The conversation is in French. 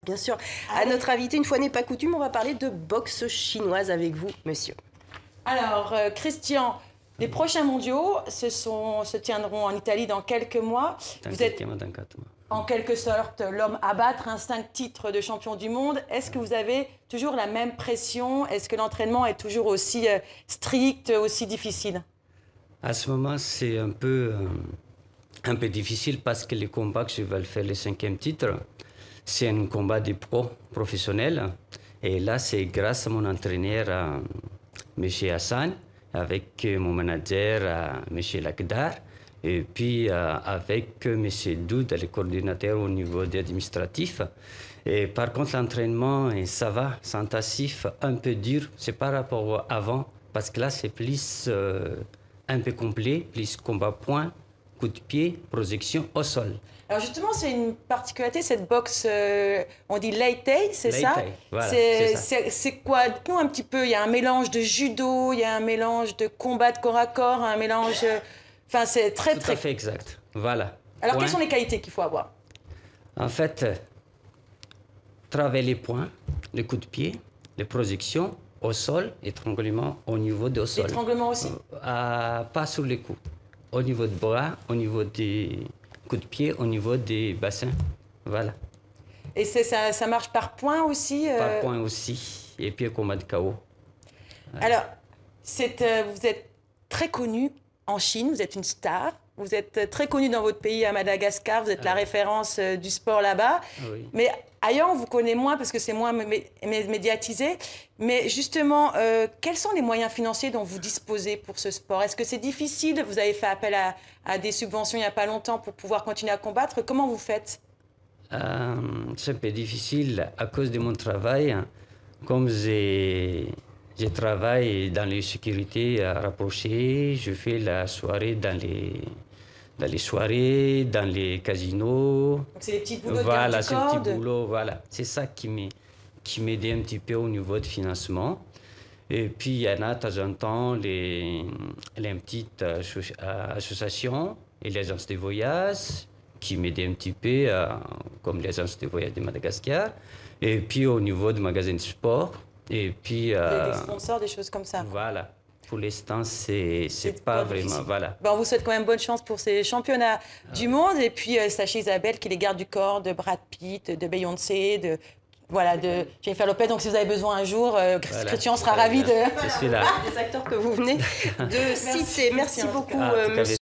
Bien sûr. À notre invité, une fois n'est pas coutume, on va parler de boxe chinoise avec vous, monsieur. Alors, Christian, les prochains mondiaux se tiendront en Italie dans quelques mois. Vous êtes dans 4 mois. en quelque sorte l'homme à battre, 5 titres de champion du monde. Est-ce que vous avez toujours la même pression? Est-ce que l'entraînement est toujours aussi strict, aussi difficile? À ce moment, c'est un peu difficile parce que le combat que je vais faire, le 5e titre, c'est un combat de professionnels. Et là, c'est grâce à mon entraîneur, M. Hassan, avec mon manager, M. Lakdar, et puis avec M. Doud, le coordinateur au niveau administratif. Et par contre, l'entraînement, ça va, c'est intensif, un peu dur. C'est par rapport à avant, parce que là, c'est plus un peu complet, plus combat-point, coup de pied, projection au sol. Alors justement, c'est une particularité, cette boxe, on dit Lei Thai, c'est ça? Voilà, c'est quoi? Dites-nous un petit peu, il y a un mélange de judo, il y a un mélange de combat de corps à corps, un mélange... Enfin, c'est très... Tout à fait exact, voilà. Alors, quelles sont les qualités qu'il faut avoir? En fait, travailler les points, les coups de pied, les projections au sol, étranglement au niveau du sol. L'étranglement aussi? Pas sur les coups. Au niveau de bras, au niveau des coups de pied, au niveau des bassins. Voilà. Et ça marche par points aussi? Par points aussi. Et puis combat de KO. Ouais. Alors, vous êtes très connu en Chine, vous êtes une star. Vous êtes très connu dans votre pays, à Madagascar. Vous êtes la référence du sport là-bas. Oui. Mais ailleurs, on vous connaît moins parce que c'est moins médiatisé. Mais justement, quels sont les moyens financiers dont vous disposez pour ce sport? Est-ce que c'est difficile? Vous avez fait appel à des subventions il n'y a pas longtemps pour pouvoir continuer à combattre. Comment vous faites? C'est un peu difficile à cause de mon travail. Comme je travaille dans les sécurités rapprochées, je fais la soirée dans les soirées, dans les casinos. Donc c'est les petits boulots de garde du corps. Voilà, c'est un petit de... boulot, voilà. C'est ça qui m'aide un petit peu au niveau de financement. Et puis, il y en a de temps en temps les petites associations et les agences de voyage qui m'aident un petit peu, comme les agences de voyage de Madagascar. Et puis, au niveau du magasin de sport. Et puis... des sponsors, des choses comme ça. Voilà. Pour l'instant, c'est pas vraiment... Voilà. Ben, on vous souhaite quand même bonne chance pour ces championnats du monde. Et puis, sachez, Isabelle, qu'il est garde du corps de Brad Pitt, de Beyoncé, de Jennifer Lopez. Donc, si vous avez besoin un jour, Christian sera ravi de... Des acteurs que vous venez de citer. Merci beaucoup, monsieur.